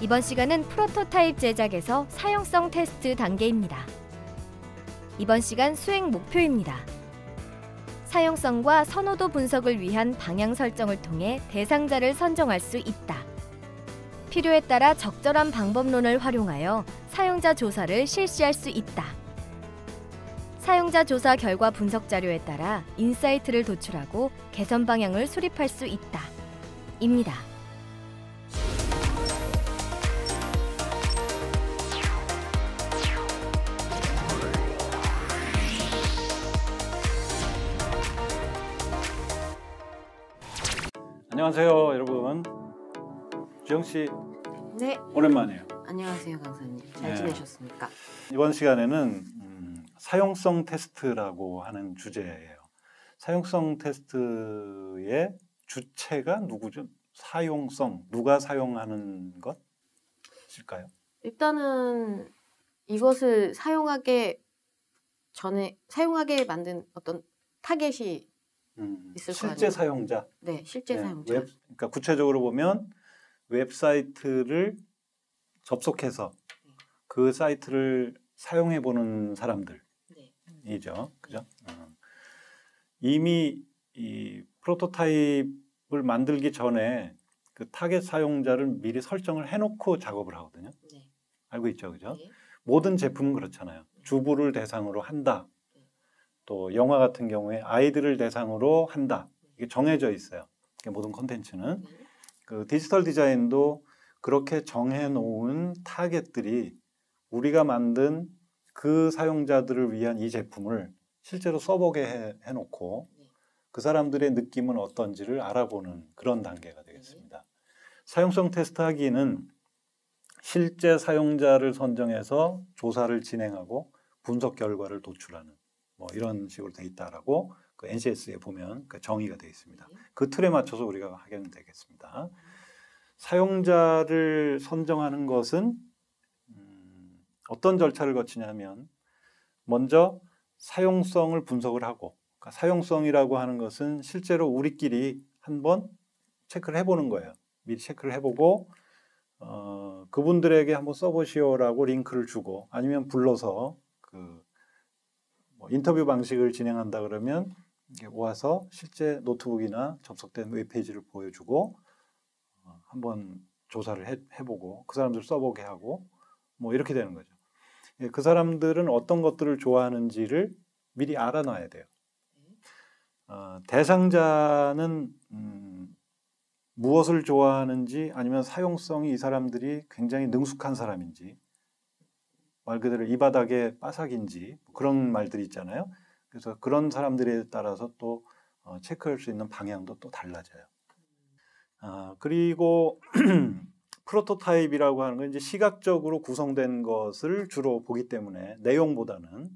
이번 시간은 프로토타입 제작에서 사용성 테스트 단계입니다. 이번 시간 수행 목표입니다. 사용성과 선호도 분석을 위한 방향 설정을 통해 대상자를 선정할 수 있다. 필요에 따라 적절한 방법론을 활용하여 사용자 조사를 실시할 수 있다. 사용자 조사 결과 분석 자료에 따라 인사이트를 도출하고 개선 방향을 수립할 수 있다. 입니다. 안녕하세요, 여러분. 주영 씨, 네. 오랜만이에요. 안녕하세요, 강사님. 잘 지내셨습니까? 이번 시간에는 사용성 테스트라고 하는 주제예요. 사용성 테스트의 주체가 누구죠? 사용성, 누가 사용하는 것일까요? 일단은 이것을 사용하게 만든 어떤 타겟이 있을 거 아니에요? 실제 사용자. 네, 실제 사용자. 그러니까 구체적으로 보면 웹사이트를 접속해서 그 사이트를 사용해 보는 사람들이죠, 그죠? 이미 이 프로토타입을 만들기 전에 그 타겟 사용자를 미리 설정을 해놓고 작업을 하거든요. 네. 알고 있죠, 그죠? 네. 모든 제품은 그렇잖아요. 주부를 대상으로 한다. 또 영화 같은 경우에 아이들을 대상으로 한다. 이게 정해져 있어요. 모든 콘텐츠는. 그 디지털 디자인도 그렇게 정해놓은 타겟들이 우리가 만든 그 사용자들을 위한 이 제품을 실제로 써보게 해놓고 그 사람들의 느낌은 어떤지를 알아보는 그런 단계가 되겠습니다. 사용성 테스트 하기는 실제 사용자를 선정해서 조사를 진행하고 분석 결과를 도출하는 이런 식으로 돼 있다라고 그 NCS에 보면 그 정의가 되어 있습니다. 그 틀에 맞춰서 우리가 하면 되겠습니다. 사용자를 선정하는 것은 어떤 절차를 거치냐면 먼저 사용성을 분석을 하고, 그러니까 사용성이라고 하는 것은 실제로 우리끼리 한번 체크를 해보는 거예요. 미리 체크를 해보고 그분들에게 한번 써보시오라고 링크를 주고, 아니면 불러서 인터뷰 방식을 진행한다 그러면 와서 실제 노트북이나 접속된 웹페이지를 보여주고 한번 조사를 해보고 그 사람들 써보게 하고 이렇게 되는 거죠. 그 사람들은 어떤 것들을 좋아하는지를 미리 알아놔야 돼요. 대상자는 무엇을 좋아하는지, 아니면 사용성이 이 사람들이 굉장히 능숙한 사람인지, 말 그대로 이 바닥의 빠삭인지, 그런 말들이 있잖아요. 그래서 그런 사람들에 따라서 또 체크할 수 있는 방향도 또 달라져요. 그리고 프로토타입이라고 하는 건 이제 시각적으로 구성된 것을 주로 보기 때문에 내용보다는,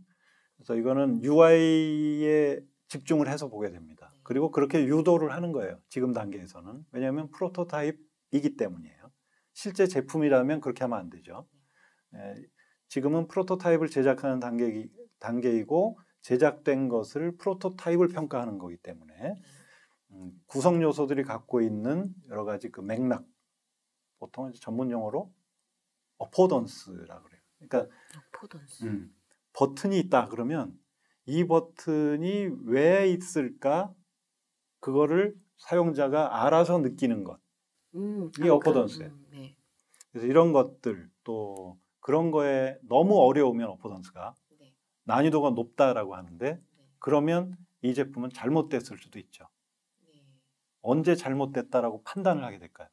그래서 이거는 UI에 집중을 해서 보게 됩니다. 그리고 그렇게 유도를 하는 거예요, 지금 단계에서는. 왜냐하면 프로토타입이기 때문이에요. 실제 제품이라면 그렇게 하면 안 되죠. 지금은 프로토타입을 제작하는 단계이고 제작된 것을 프로토타입을 평가하는 거기 때문에 구성 요소들이 갖고 있는 여러 가지 그 맥락, 보통 이제 전문 용어로 어포던스라고 그래요. 그러니까 어포던스. 버튼이 있다 그러면 이 버튼이 왜 있을까, 그거를 사용자가 알아서 느끼는 것, 이게 어포던스예요. 네. 그래서 이런 것들, 또 그런 거에 너무 어려우면 어포던스가 난이도가 높다라고 하는데, 그러면 이 제품은 잘못됐을 수도 있죠. 언제 잘못됐다라고 판단을 하게 될까요?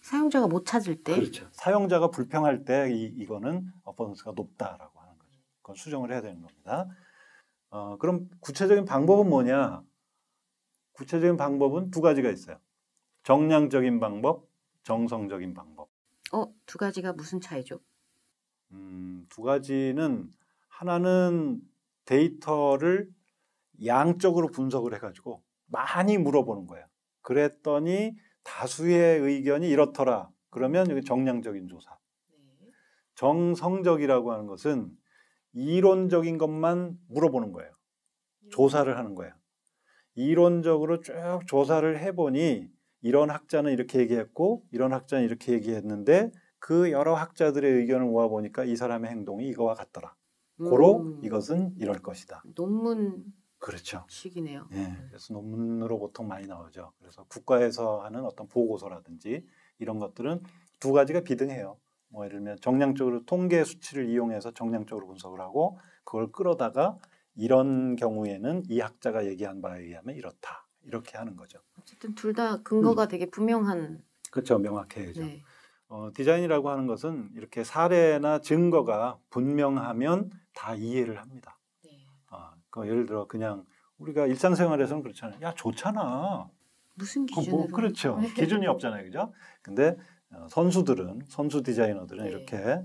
사용자가 못 찾을 때. 그렇죠. 사용자가 불평할 때 이거는 어포던스가 높다라고 하는 거죠. 그건 수정을 해야 되는 겁니다. 그럼 구체적인 방법은 뭐냐? 구체적인 방법은 두 가지가 있어요. 정량적인 방법, 정성적인 방법. 두 가지가 무슨 차이죠? 두 가지는, 하나는 데이터를 양적으로 분석을 해가지고 많이 물어보는 거예요. 그랬더니 다수의 의견이 이렇더라. 그러면 여기 정량적인 조사. 정성적이라고 하는 것은 이론적인 것만 물어보는 거예요. 조사를 하는 거예요. 이론적으로 쭉 조사를 해보니 이런 학자는 이렇게 얘기했고 이런 학자는 이렇게 얘기했는데 그 여러 학자들의 의견을 모아보니까 이 사람의 행동이 이거와 같더라. 고로 이것은 이럴 것이다. 논문식이네요. 그렇죠. 네. 예, 그래서 논문으로 보통 많이 나오죠. 그래서 국가에서 하는 어떤 보고서라든지 이런 것들은 두 가지가 비등해요. 뭐 예를 들면 정량적으로 통계 수치를 이용해서 정량적으로 분석을 하고 그걸 끌어다가 이런 경우에는 이 학자가 얘기한 바에 의하면 이렇다. 이렇게 하는 거죠. 어쨌든 둘 다 근거가 되게 분명한. 그렇죠. 명확해야죠. 네. 디자인이라고 하는 것은 이렇게 사례나 증거가 분명하면 다 이해를 합니다. 네. 예를 들어 그냥 우리가 일상생활에서는 그렇잖아요. 야, 좋잖아. 무슨 기준으로? 그렇죠. 기준이 없잖아요. 그죠? 근데 선수 디자이너들은 네. 이렇게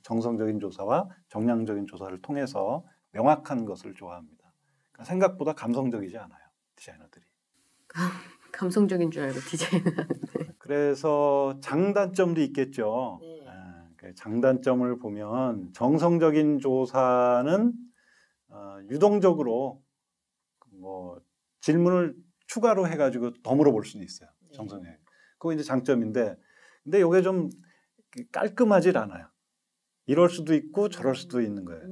정성적인 조사와 정량적인 조사를 통해서 명확한 것을 좋아합니다. 그러니까 생각보다 감성적이지 않아요. 디자이너들이. 감성적인 줄 알고 디자인을 하는데. 그래서 장단점도 있겠죠. 네. 그 장단점을 보면 정성적인 조사는 유동적으로 뭐 질문을 추가로 해가지고 더 물어볼 수도 있어요. 네. 정성에. 그거 이제 장점인데, 근데 이게 좀 깔끔하질 않아요. 이럴 수도 있고 저럴 수도 있는 거예요.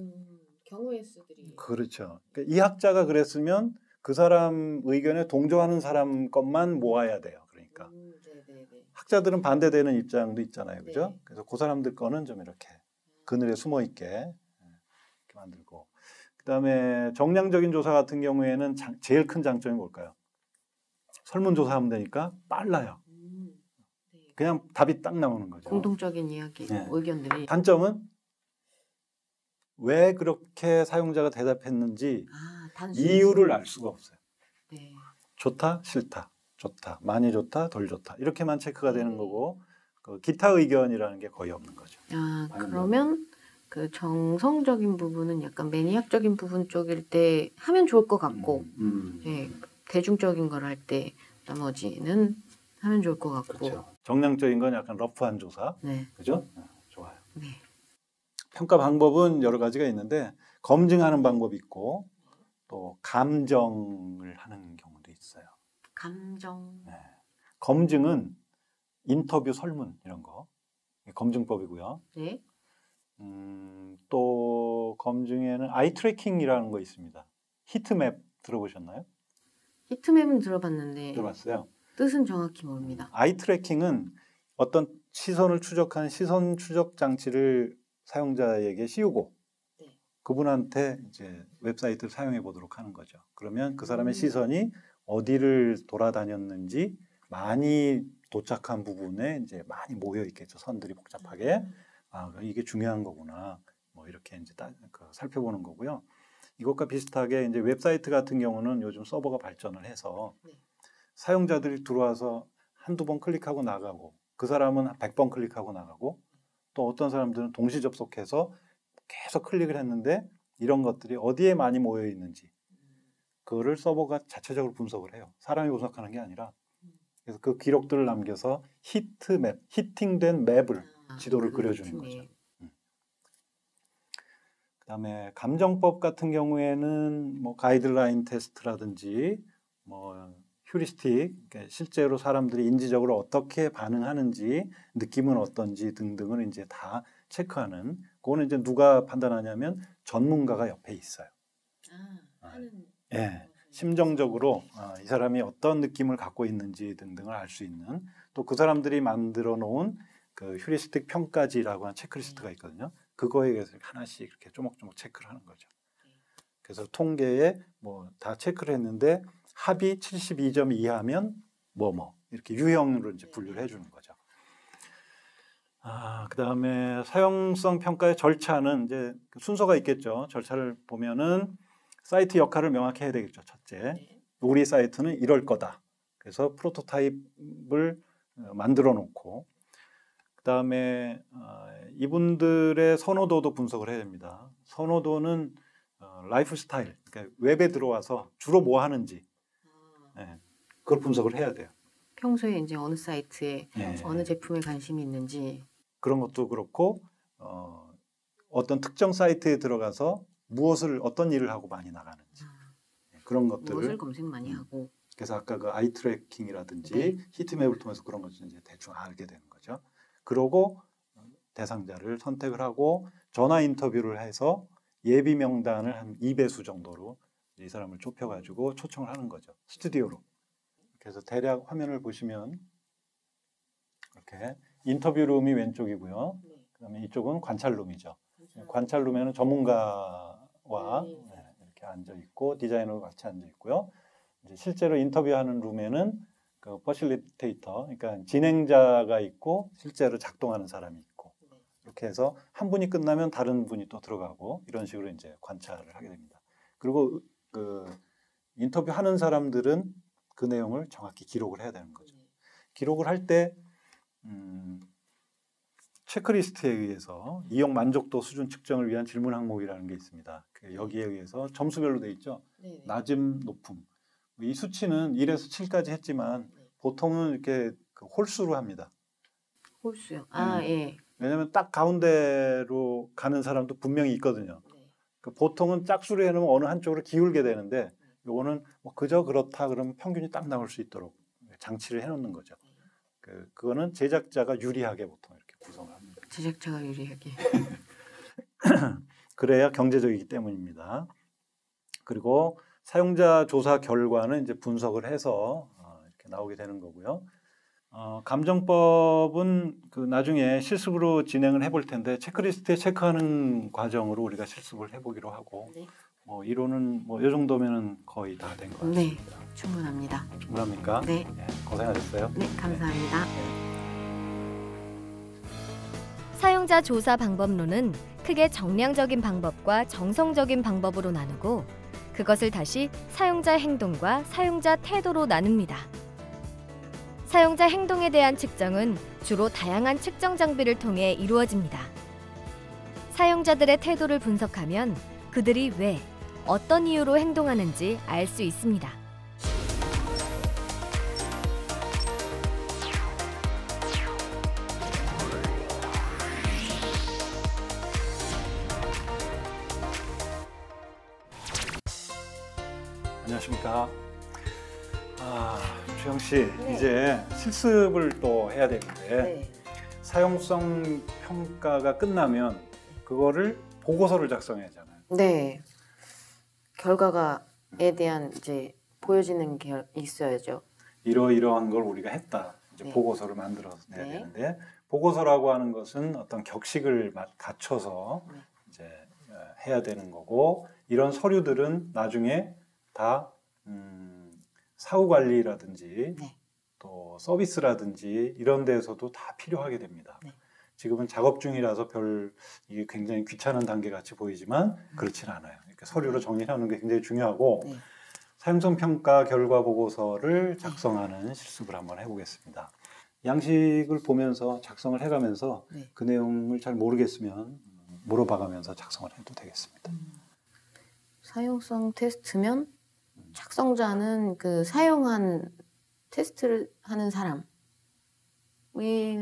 경우의 수들이. 그렇죠. 그러니까 이 학자가 그랬으면 그 사람 의견에 동조하는 사람 것만 모아야 돼요. 그러니까 학자들은 반대되는 입장도 있잖아요, 그죠? 네. 그래서 그 사람들 거는 좀 이렇게 그늘에 숨어 있게 이렇게 만들고. 그다음에 정량적인 조사 같은 경우에는 제일 큰 장점이 뭘까요? 설문조사하면 되니까 빨라요. 네. 그냥 답이 딱 나오는 거죠. 공통적인 이야기, 네. 의견들이. 단점은 왜 그렇게 사용자가 대답했는지 이유를 알 수가 없어요. 네. 좋다, 싫다, 좋다, 많이 좋다, 덜 좋다 이렇게만 체크가 되는 거고 그 기타 의견이라는 게 거의 없는 거죠. 그러면 그 정성적인 부분은 약간 매니악적인 부분 쪽일 때 하면 좋을 것 같고, 네, 대중적인 걸 할 때 나머지는 하면 좋을 것 같고. 그렇죠. 정량적인 건 약간 러프한 조사, 네. 그죠? 좋아요. 네. 평가 방법은 여러 가지가 있는데 검증하는 방법이 있고 또 감정을 하는 경우도 있어요. 감정. 네. 검증은 인터뷰, 설문 이런 거 검증법이고요. 네. 또 검증에는 아이 트래킹이라는 거 있습니다. 히트맵 들어보셨나요? 히트맵은 들어봤는데 들어봤어요. 뜻은 정확히 모릅니다. 아이 트래킹은 어떤 시선을 추적하는 시선 추적 장치를 사용자에게 씌우고 네. 그분한테 이제 웹사이트를 사용해 보도록 하는 거죠. 그러면 그 사람의 시선이 어디를 돌아다녔는지 많이 도착한 부분에 이제 많이 모여 있겠죠. 선들이 복잡하게. 이게 중요한 거구나. 뭐 이렇게 이제 살펴보는 거고요. 이것과 비슷하게 이제 웹사이트 같은 경우는 요즘 서버가 발전을 해서 네. 사용자들이 들어와서 한두 번 클릭하고 나가고 그 사람은 100번 클릭하고 나가고 또 어떤 사람들은 동시 접속해서 계속 클릭을 했는데 이런 것들이 어디에 많이 모여 있는지 그거를 서버가 자체적으로 분석을 해요. 사람이 분석하는 게 아니라. 그래서 그 기록들을 남겨서 히트맵, 히팅된 맵을 지도를 그려주는 거죠. 그다음에 감정법 같은 경우에는 뭐 가이드라인 테스트라든지 뭐 휴리스틱, 그러니까 실제로 사람들이 인지적으로 어떻게 반응하는지, 느낌은 어떤지 등등을 이제 다 체크하는. 그거는 이제 누가 판단하냐면 전문가가 옆에 있어요. 심정적으로 이 사람이 어떤 느낌을 갖고 있는지 등등을 알 수 있는. 또 그 사람들이 만들어 놓은 그 휴리스틱 평가지라고 하는 체크리스트가 있거든요. 그거에 대해서 하나씩 이렇게 조목조목 체크를 하는 거죠. 그래서 통계에 뭐 다 체크를 했는데 합이 72점 이하면 이렇게 유형으로 이제 분류를 해주는 거죠. 그다음에 사용성 평가의 절차는 이제 순서가 있겠죠. 절차를 보면은 사이트 역할을 명확히 해야 되겠죠. 첫째, 우리 사이트는 이럴 거다. 그래서 프로토타입을 만들어 놓고 그다음에 이분들의 선호도도 분석을 해야 됩니다. 선호도는 라이프 스타일, 그러니까 웹에 들어와서 주로 뭐 하는지 그걸 분석을 해야 돼요. 평소에 이제 어느 사이트에 어느 제품에 관심이 있는지 그런 것도 그렇고 어떤 특정 사이트에 들어가서 어떤 일을 하고 많이 나가는지 그런 것들을 무엇을 검색 많이 하고. 그래서 아까 그 아이 트래킹이라든지 히트맵을 통해서 그런 것을 이제 대충 알게 되는 거죠. 그러고 대상자를 선택을 하고 전화 인터뷰를 해서 예비 명단을 한 2배수 정도로 이 사람을 좁혀가지고 초청을 하는 거죠. 스튜디오로. 그래서 대략 화면을 보시면 이렇게 인터뷰룸이 왼쪽이고요. 그다음에 이쪽은 관찰룸이죠. 관찰룸에는 전문가와 이렇게 앉아 있고 디자이너가 같이 앉아 있고요. 이제 실제로 인터뷰하는 룸에는 그 퍼실리테이터, 그러니까 진행자가 있고 실제로 작동하는 사람이 있고 이렇게 해서 한 분이 끝나면 다른 분이 또 들어가고 이런 식으로 이제 관찰을 하게 됩니다. 그리고 그 인터뷰하는 사람들은 그 내용을 정확히 기록을 해야 되는 거죠. 기록을 할 때 체크리스트에 의해서 이용 만족도 수준 측정을 위한 질문 항목이라는 게 있습니다. 여기에 의해서 점수별로 돼 있죠. 낮음, 높음. 이 수치는 1에서 7까지 했지만 보통은 이렇게 그 홀수로 합니다. 홀수요. 예. 왜냐하면 딱 가운데로 가는 사람도 분명히 있거든요. 그 보통은 짝수로 해놓으면 어느 한쪽으로 기울게 되는데 요거는 뭐 그저 그렇다 그러면 평균이 딱 나올 수 있도록 장치를 해놓는 거죠. 그거는 제작자가 유리하게 보통 이렇게 구성을 합니다. 제작자가 유리하게. 그래야 경제적이기 때문입니다. 그리고 사용자 조사 결과는 이제 분석을 해서 이렇게 나오게 되는 거고요. 감정법은 그 나중에 실습으로 진행을 해볼 텐데 체크리스트에 체크하는 과정으로 우리가 실습을 해보기로 하고 이론은 뭐 이 정도면은 거의 다 된 것 같습니다. 네, 충분합니다. 충분합니까? 네. 고생하셨어요. 네, 감사합니다. 사용자 조사 방법론은 크게 정량적인 방법과 정성적인 방법으로 나누고 그것을 다시 사용자 행동과 사용자 태도로 나눕니다. 사용자 행동에 대한 측정은 주로 다양한 측정 장비를 통해 이루어집니다. 사용자들의 태도를 분석하면 그들이 왜, 어떤 이유로 행동하는지 알 수 있습니다. 안녕하십니까. 주영 씨, 네. 이제 실습을 또 해야 되는데 네. 사용성 평가가 끝나면 그거를 보고서를 작성해야 하잖아요. 네. 결과가에 대한 이제 보여지는 게 있어야죠. 이러이러한 걸 우리가 했다. 이제 네. 보고서를 만들어서 내야 네. 되는데 보고서라고 하는 것은 어떤 격식을 갖춰서 네. 이제 해야 되는 거고 이런 서류들은 나중에 다 사후 관리라든지 네. 또 서비스라든지 이런 데서도 다 필요하게 됩니다. 네. 지금은 작업 중이라서 이게 굉장히 귀찮은 단계 같이 보이지만 그렇지는 않아요. 이렇게 서류로 정리하는 게 굉장히 중요하고 네. 사용성 평가 결과 보고서를 작성하는 실습을 한번 해보겠습니다. 양식을 보면서 작성을 해가면서 네. 그 내용을 잘 모르겠으면 물어봐가면서 작성을 해도 되겠습니다. 사용성 테스트면 작성자는 그 사용한 테스트를 하는 사람을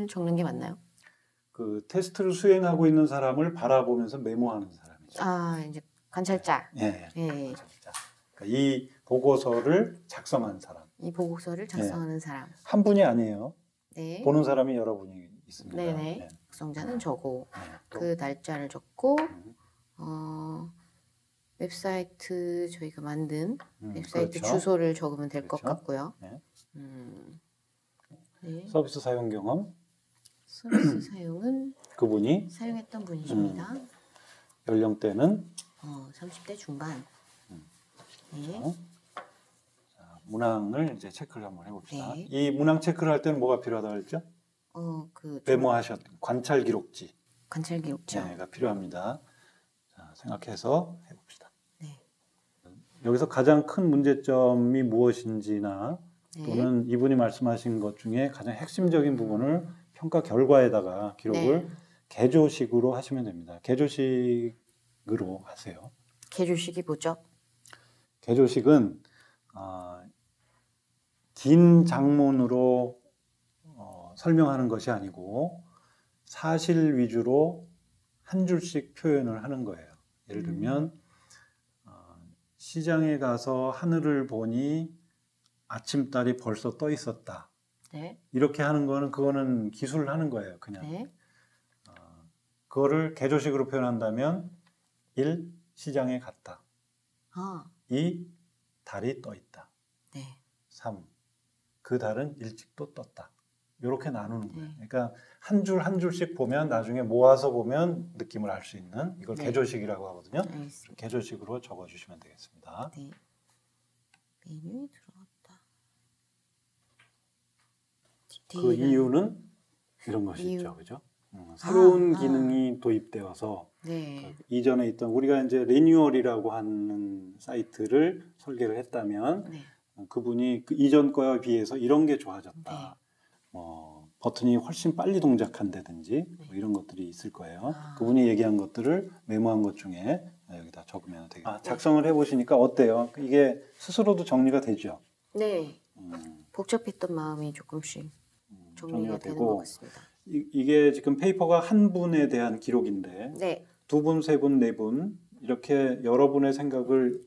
적는 게 맞나요? 그 테스트를 수행하고 있는 사람을 바라보면서 메모하는 사람이죠. 이제 관찰자. 예. 예. 그러니까 이 보고서를 작성한 사람. 이 보고서를 작성하는 사람. 한 분이 아니에요. 네. 보는 사람이 여러 분이 있습니다. 네네. 예. 작성자는 저고 또 그 날짜를 적고 웹사이트 저희가 만든 웹사이트 그렇죠. 주소를 적으면 될 것 그렇죠. 같고요. 네. 네. 서비스 사용 경험 서비스 사용은 그분이 사용했던 분이십니다. 연령대는 30대 중반. 네. 자, 문항을 이제 체크를 한번 해봅시다. 네. 이 문항 체크를 할 때는 뭐가 필요하다고 했죠? 관찰 기록지. 관찰 기록죠. 가 필요합니다. 자, 생각해서 해봅시다. 네. 여기서 가장 큰 문제점이 무엇인지나 네. 또는 이분이 말씀하신 것 중에 가장 핵심적인 부분을 평가 결과에다가 기록을 네. 개조식으로 하시면 됩니다. 개조식으로 하세요. 개조식이 뭐죠? 개조식은 긴 장문으로 설명하는 것이 아니고 사실 위주로 한 줄씩 표현을 하는 거예요. 예를 들면 시장에 가서 하늘을 보니 아침달이 벌써 떠 있었다. 네. 이렇게 하는 거는 그거는 기술을 하는 거예요. 그냥 네. 그거를 개조식으로 표현한다면 1. 시장에 갔다. 아, 2. 달이 떠 있다. 네. 3. 그 달은 일찍 또 떴다. 이렇게 나누는 거예요. 네. 그러니까 한 줄 한 줄씩 보면 나중에 모아서 보면 느낌을 알 수 있는 이걸 네. 개조식이라고 하거든요. 알겠습니다. 개조식으로 적어주시면 되겠습니다. 네. 메뉴에 들어갔다. 그 디테일한- 이유는 이런 것이 이유. 있죠, 그죠? 새로운 아. 기능이 도입되어서 네. 이전에 있던 우리가 이제 리뉴얼이라고 하는 사이트를 설계를 했다면 네. 그분이 그 이전 거에 비해서 이런 게 좋아졌다. 네. 버튼이 훨씬 빨리 동작한다든지 네. 뭐 이런 것들이 있을 거예요. 아. 그분이 얘기한 것들을 메모한 것 중에 여기다 적으면 되겠습니다. 작성을 해보시니까 어때요? 이게 스스로도 정리가 되죠? 네. 음, 복잡했던 마음이 조금씩 정리가 되는 것 같습니다. 이게 지금 페이퍼가 한 분에 대한 기록인데 네. 두 분, 세 분, 네 분 이렇게 여러분의 생각을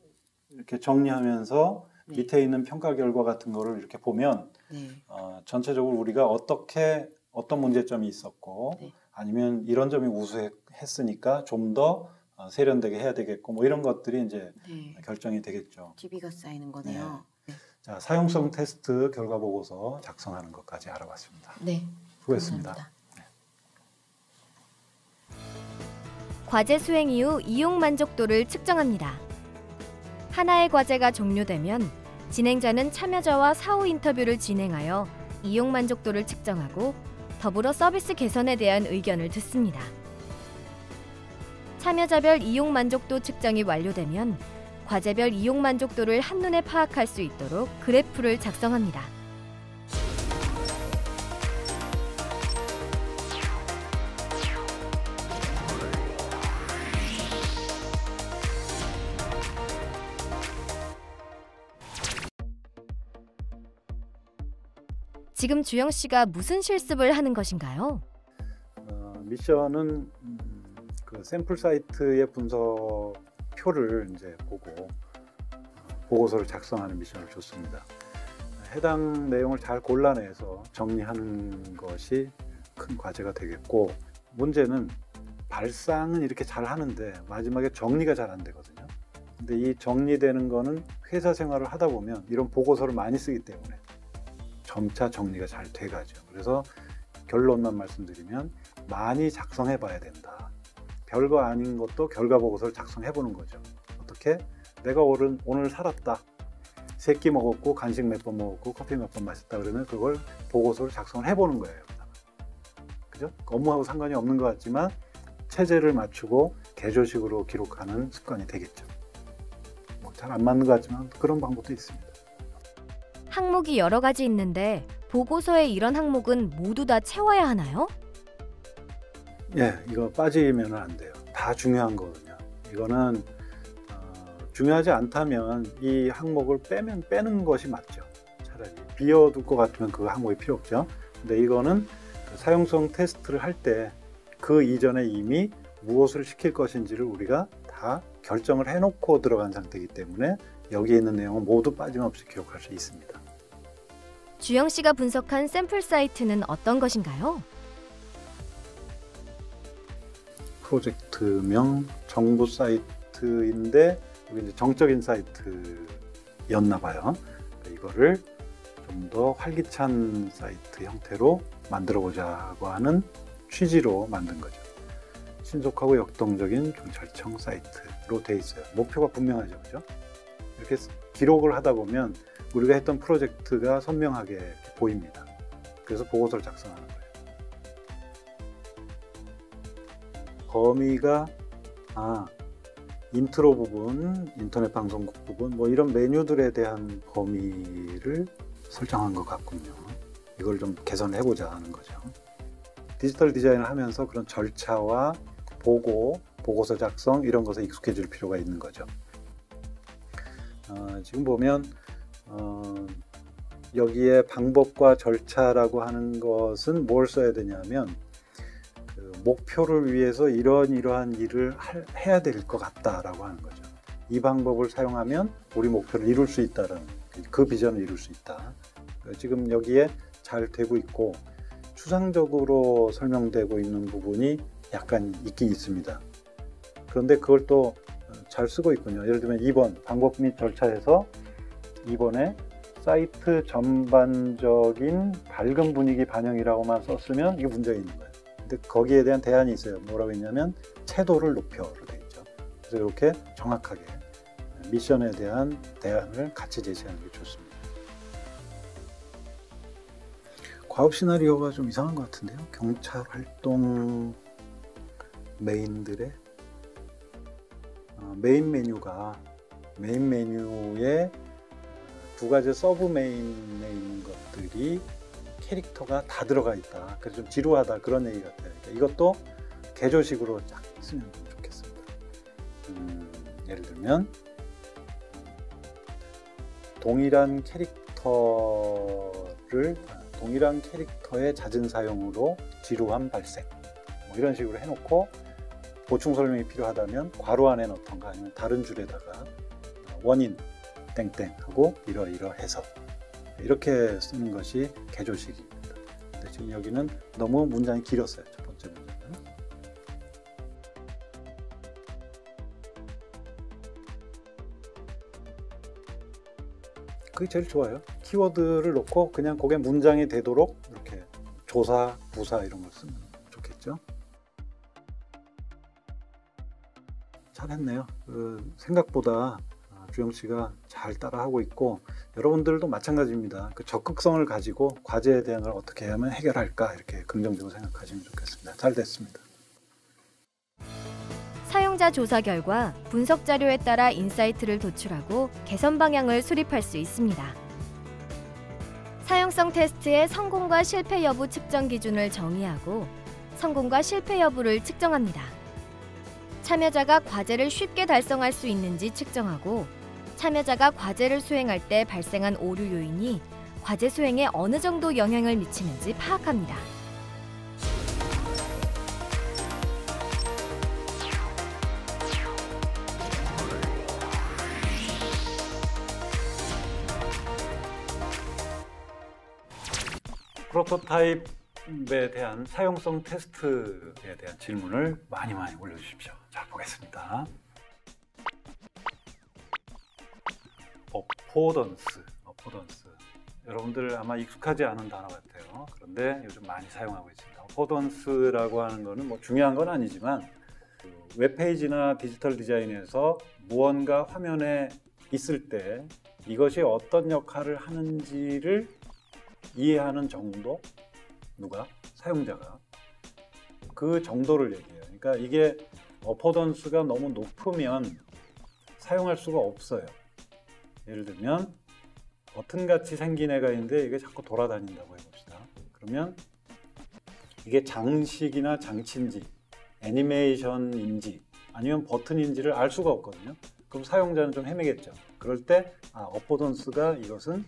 이렇게 정리하면서 네. 밑에 있는 평가 결과 같은 거를 이렇게 보면 네. 전체적으로 우리가 어떤 문제점이 있었고 네. 아니면 이런 점이 우수했으니까 좀 더 세련되게 해야 되겠고 뭐 이런 것들이 이제 네. 결정이 되겠죠. TV가 쌓이는 거네요. 네. 자, 사용성 테스트 결과 보고서 작성하는 것까지 알아봤습니다. 네. 수고했습니다. 감사합니다. 과제 수행 이후 이용 만족도를 측정합니다. 하나의 과제가 종료되면 진행자는 참여자와 사후 인터뷰를 진행하여 이용 만족도를 측정하고 더불어 서비스 개선에 대한 의견을 듣습니다. 참여자별 이용 만족도 측정이 완료되면 과제별 이용 만족도를 한눈에 파악할 수 있도록 그래프를 작성합니다. 지금 주영 씨가 무슨 실습을 하는 것인가요? 미션은 그 샘플 사이트의 분석표를 이제 보고 보고서를 작성하는 미션을 줬습니다. 해당 내용을 잘 골라내서 정리하는 것이 큰 과제가 되겠고 문제는 발상은 이렇게 잘 하는데 마지막에 정리가 잘 안 되거든요. 근데 이 정리되는 거는 회사 생활을 하다 보면 이런 보고서를 많이 쓰기 때문에 점차 정리가 잘 돼가죠. 그래서 결론만 말씀드리면 많이 작성해 봐야 된다. 별거 아닌 것도 결과 보고서를 작성해 보는 거죠. 어떻게? 내가 오늘 살았다. 세 끼 먹었고 간식 몇 번 먹었고 커피 몇 번 마셨다 그러면 그걸 보고서를 작성을 해보는 거예요. 그죠? 업무하고 상관이 없는 것 같지만 체제를 맞추고 개조식으로 기록하는 습관이 되겠죠. 뭐 잘 안 맞는 것 같지만 그런 방법도 있습니다. 항목이 여러 가지 있는데 보고서에 이런 항목은 모두 다 채워야 하나요? 예, 이거 빠지면 안 돼요. 다 중요한 거거든요. 이거는 중요하지 않다면 이 항목을 빼는 것이 맞죠. 차라리 비워둘 것 같으면 그 항목이 필요 없죠. 근데 이거는 그 사용성 테스트를 할 때 그 이전에 이미 무엇을 시킬 것인지를 우리가 다 결정을 해놓고 들어간 상태이기 때문에 여기에 있는 내용은 모두 빠짐없이 기록할 수 있습니다. 주영 씨가 분석한 샘플 사이트는 어떤 것인가요? 프로젝트명 정부 사이트인데 여기 이제 정적인 사이트였나 봐요. 이거를 좀 더 활기찬 사이트 형태로 만들어 보자고 하는 취지로 만든 거죠. 신속하고 역동적인 경찰청 사이트로 돼 있어요. 목표가 분명하죠, 그죠? 이렇게 기록을 하다 보면 우리가 했던 프로젝트가 선명하게 보입니다. 그래서 보고서를 작성하는 거예요. 범위가 인트로 부분, 인터넷 방송국 부분 뭐 이런 메뉴들에 대한 범위를 설정한 것 같군요. 이걸 좀 개선을 해보자 하는 거죠. 디지털 디자인을 하면서 그런 절차와 보고서 작성 이런 것에 익숙해질 필요가 있는 거죠. 지금 보면 여기에 방법과 절차라고 하는 것은 뭘 써야 되냐면 그 목표를 위해서 이러한 일을 해야 될 것 같다라고 하는 거죠. 이 방법을 사용하면 우리 목표를 이룰 수 있다는 그 비전을 이룰 수 있다. 지금 여기에 잘 되고 있고 추상적으로 설명되고 있는 부분이 약간 있긴 있습니다. 그런데 그걸 또 잘 쓰고 있군요. 예를 들면 2번 방법 및 절차에서 2번에 사이트 전반적인 밝은 분위기 반영이라고만 썼으면 이게 문제가 있는 거예요. 근데 거기에 대한 대안이 있어요. 뭐라고 했냐면 채도를 높여로 되어 있죠. 그래서 이렇게 정확하게 미션에 대한 대안을 같이 제시하는 게 좋습니다. 과업 시나리오가 좀 이상한 것 같은데요. 경찰 활동 메인들의 메인 메뉴에 두 가지 서브 메인에 있는 것들이 캐릭터가 다 들어가 있다. 그래서 좀 지루하다 그런 얘기 같아요. 그러니까 이것도 개조식으로 쫙 쓰면 좀 좋겠습니다. 예를 들면 동일한 캐릭터의 잦은 사용으로 지루함 발생 뭐 이런 식으로 해놓고 보충 설명이 필요하다면 괄호 안에 넣던가 아니면 다른 줄에다가 원인 땡땡 하고 이러해서 이렇게 쓰는 것이 개조식입니다. 근데 지금 여기는 너무 문장이 길었어요. 첫 번째 문장은. 그게 제일 좋아요. 키워드를 놓고 그냥 그게 문장이 되도록 이렇게 조사, 부사 이런 걸 쓰면 좋겠죠. 잘했네요. 생각보다 주영 씨가 잘 따라하고 있고 여러분들도 마찬가지입니다. 그 적극성을 가지고 과제에 대한 걸 어떻게 하면 해결할까 이렇게 긍정적으로 생각하시면 좋겠습니다. 잘 됐습니다. 사용자 조사 결과 분석 자료에 따라 인사이트를 도출하고 개선 방향을 수립할 수 있습니다. 사용성 테스트의 성공과 실패 여부 측정 기준을 정의하고 성공과 실패 여부를 측정합니다. 참여자가 과제를 쉽게 달성할 수 있는지 측정하고 참여자가 과제를 수행할 때 발생한 오류 요인이 과제 수행에 어느 정도 영향을 미치는지 파악합니다. 프로토타입에 대한 사용성 테스트에 대한 질문을 많이 올려주십시오. 자, 보겠습니다. 어포던스. 여러분들 아마 익숙하지 않은 단어 같아요. 그런데 요즘 많이 사용하고 있습니다. 어포던스라고 하는 거는 뭐 중요한 건 아니지만 웹페이지나 디지털 디자인에서 무언가 화면에 있을 때 이것이 어떤 역할을 하는지를 이해하는 정도? 누가? 사용자가. 그 정도를 얘기해요. 그러니까 이게 어포던스가 너무 높으면 사용할 수가 없어요. 예를 들면 버튼같이 생긴 애가 있는데 이게 자꾸 돌아다닌다고 해봅시다. 그러면 이게 장식이나 장치인지 애니메이션인지 아니면 버튼인지를 알 수가 없거든요. 그럼 사용자는 좀 헤매겠죠. 그럴 때 어포던스가 이것은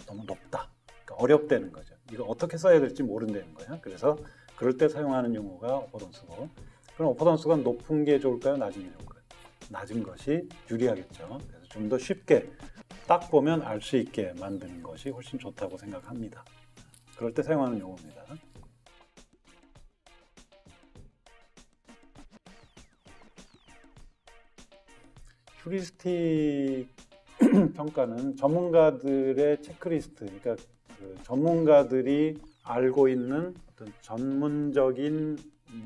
너무 높다. 그러니까 어렵다는 거죠. 이거 어떻게 써야 될지 모른다는 거예요. 그래서 그럴 때 사용하는 용어가 어포던스고, 그럼 어포던스가 높은 게 좋을까요? 낮은 게 좋을까요? 낮은 것이 유리하겠죠. 그래서 좀 더 쉽게 딱 보면 알 수 있게 만드는 것이 훨씬 좋다고 생각합니다. 그럴 때 사용하는 용어입니다. 휴리스틱 평가는 전문가들의 체크리스트, 그러니까 그 전문가들이 알고 있는 어떤 전문적인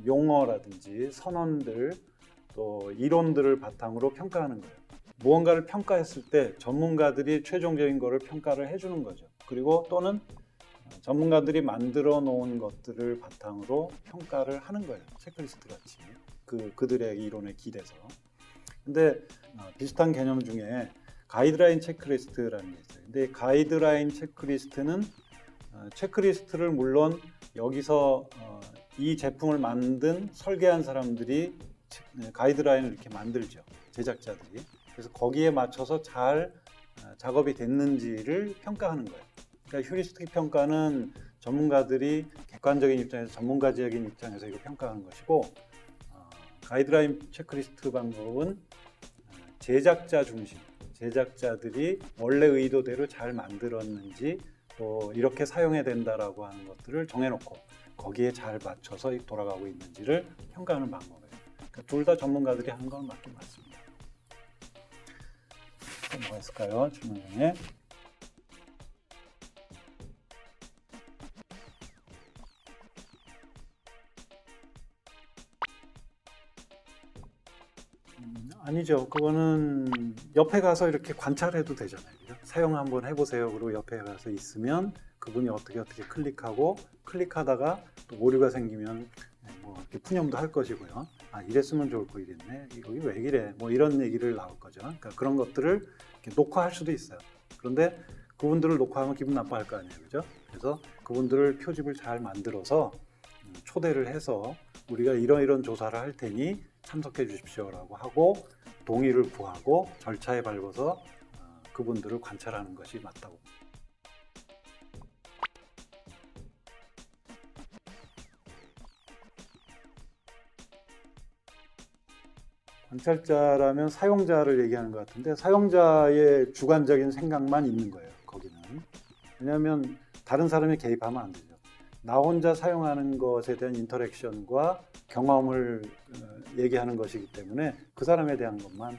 용어라든지 선언들 또 이론들을 바탕으로 평가하는 거예요. 무언가를 평가했을 때 전문가들이 최종적인 거를 평가를 해주는 거죠. 그리고 또는 전문가들이 만들어 놓은 것들을 바탕으로 평가를 하는 거예요. 체크리스트 같이 그들의 이론에 기대서. 근데 비슷한 개념 중에 가이드라인 체크리스트라는 게 있어요. 근데 가이드라인 체크리스트는 체크리스트를 물론 여기서 이 제품을 만든 설계한 사람들이 가이드라인을 이렇게 만들죠. 제작자들이. 그래서 거기에 맞춰서 잘 작업이 됐는지를 평가하는 거예요. 그러니까 휴리스틱 평가는 전문가들이 객관적인 입장에서 전문가적인 입장에서 이거 평가하는 것이고, 가이드라인 체크리스트 방법은 제작자 중심, 제작자들이 원래 의도대로 잘 만들었는지 또 이렇게 사용해야 된다라고 하는 것들을 정해놓고 거기에 잘 맞춰서 돌아가고 있는지를 평가하는 방법이에요. 그러니까 둘 다 전문가들이 하는 건 맞긴 맞습니다. 또 뭐가 있을까요? 질문 중에. 아니죠. 그거는 옆에 가서 이렇게 관찰해도 되잖아요. 그죠? 사용 한번 해보세요. 그리고 옆에 가서 있으면 그분이 어떻게 클릭하고 클릭하다가 또 오류가 생기면 뭐 이렇게 푸념도 할 것이고요. 아, 이랬으면 좋을 거 이랬네. 여기 왜 이래? 뭐 이런 얘기를 나올 거죠. 그러니까 그런 것들을 이렇게 녹화할 수도 있어요. 그런데 그분들을 녹화하면 기분 나빠할 거 아니에요. 그죠? 그래서 그분들을 표집을 잘 만들어서 초대를 해서 우리가 이런 조사를 할 테니 참석해 주십시오라고 하고 동의를 구하고 절차에 밟아서 그분들을 관찰하는 것이 맞다고. 관찰자라면 사용자를 얘기하는 것 같은데 사용자의 주관적인 생각만 있는 거예요. 거기는. 왜냐하면 다른 사람이 개입하면 안 되죠. 나 혼자 사용하는 것에 대한 인터랙션과 경험을 얘기하는 것이기 때문에 그 사람에 대한 것만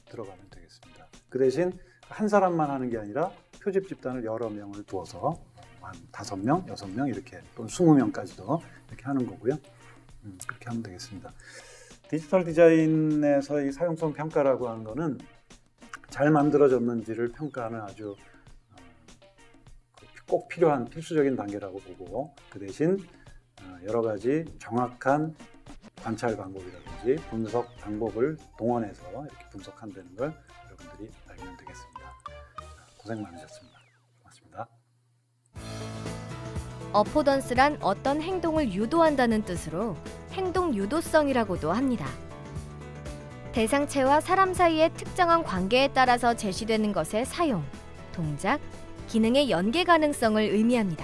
들어가면 되겠습니다. 그 대신 한 사람만 하는 게 아니라 표집 집단을 여러 명을 두어서 한 5명, 6명 이렇게 또는 20명까지도 이렇게 하는 거고요. 그렇게 하면 되겠습니다. 디지털 디자인에서 이 사용성 평가라고 하는 거는 잘 만들어졌는지를 평가하는 아주 꼭 필요한 필수적인 단계라고 보고 그 대신 여러 가지 정확한 관찰 방법이라든지 분석 방법을 동원해서 이렇게 분석한다는 걸 여러분들이 알면 되겠습니다. 고생 많으셨습니다. 고맙습니다. 어포던스란 어떤 행동을 유도한다는 뜻으로 행동 유도성이라고도 합니다. 대상체와 사람 사이의 특정한 관계에 따라서 제시되는 것의 사용, 동작, 기능의 연계 가능성을 의미합니다.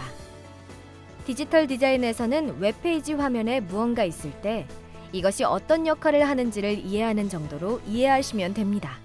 디지털 디자인에서는 웹페이지 화면에 무언가 있을 때 이것이 어떤 역할을 하는지를 이해하는 정도로 이해하시면 됩니다.